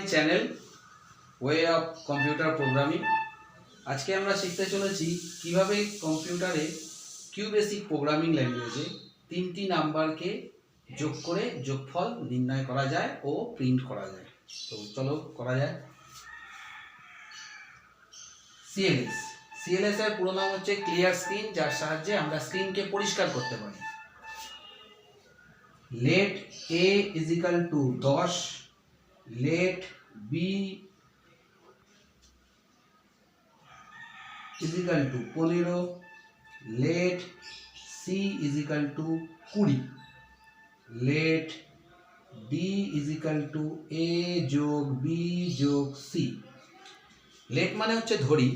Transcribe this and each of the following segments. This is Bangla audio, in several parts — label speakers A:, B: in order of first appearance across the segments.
A: My channel way of computer programming. আজকে আমরা শিখতে চলেছি কিভাবে কম্পিউটারে কিউবেসিক প্রোগ্রামিং ল্যাঙ্গুয়েজে 3টি নাম্বারকে যোগ করে যোগফল নির্ণয় করা যায় ও প্রিন্ট করা যায়। তো চলো করা যায়। সিএলএস এর পুরো নাম হচ্ছে ক্লিয়ার স্ক্রিন, যার সাহায্যে আমরা স্ক্রিনকে পরিষ্কার করতে পারি। Let a equal to 10, let b equal to 15, let c equal to 20, let d equal to a যোগ b যোগ c। let মানে হচ্ছে ধরি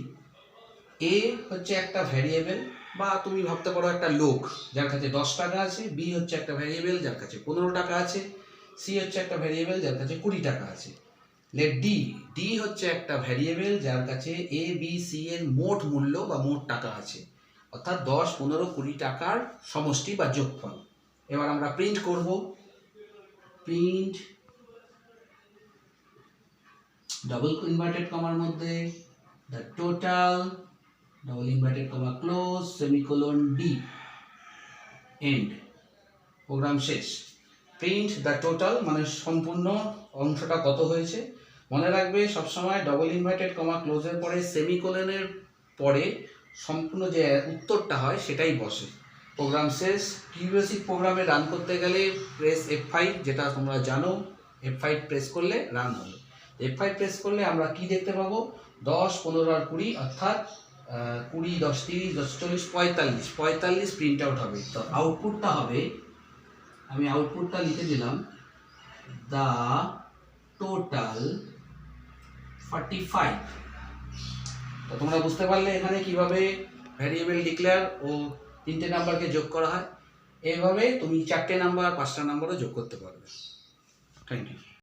A: a হচ্ছে একটা ভ্যারিয়েবল, বা তুমি ভাবতে পারো একটা লোক যার কাছে 10 টাকা আছে, b হচ্ছে একটা ভ্যারিয়েবল যার কাছে 15 টাকা আছে, c হচ্ছে একটা ভ্যারিয়েবল যার কাছে 20 টাকা আছে। লেট ডি হচ্ছে একটা ভ্যারিয়েবল যার কাছে এ বি সি এর মোট মূল্য বা মোট টাকা আছে, অর্থাৎ 10, 15, 20 টাকার সমষ্টি বা যোগফল। এবার আমরা প্রিন্ট করব। প্রিন্ট ডাবল ইনভার্টেড কমার মধ্যে the total, double inverted comma close, semicolon D, end. Program শেষ। প্রিন্ট দ্য টোটাল মানে সম্পূর্ণ অংশটা কত হয়েছে। মনে রাখবে সবসময় ডাবল ইনভার্টেড কমা ক্লোজের পরে সেমিকোলনের পরে সম্পূর্ণ যে উত্তরটা হয় সেটাই বসে। প্রোগ্রাম শেষ। কিউবেসিক প্রোগ্রামে রান করতে গেলে প্রেস F5, যেটা তোমরা জানো। F5 প্রেস করলে রান হবে। F5 প্রেস করলে আমরা কি দেখতে পাবো? 10, 15 আর 20, অর্থাৎ 20, 10, 30, 10, 40, 45 প্রিন্ট আউট হবে। তো আউটপুটটা হবে, আমি আউটপুটটা লিখে দিলাম, দ্য টোটাল 45। তো তোমরা বুঝতে পারলে এখানে কিভাবে ভ্যারিয়েবল ডিক্লেয়ার ও 3টে নাম্বারকে যোগ করা হয়। এইভাবে তুমি 4টে নাম্বার, 5টা নাম্বারও যোগ করতে পারবে। Thank you.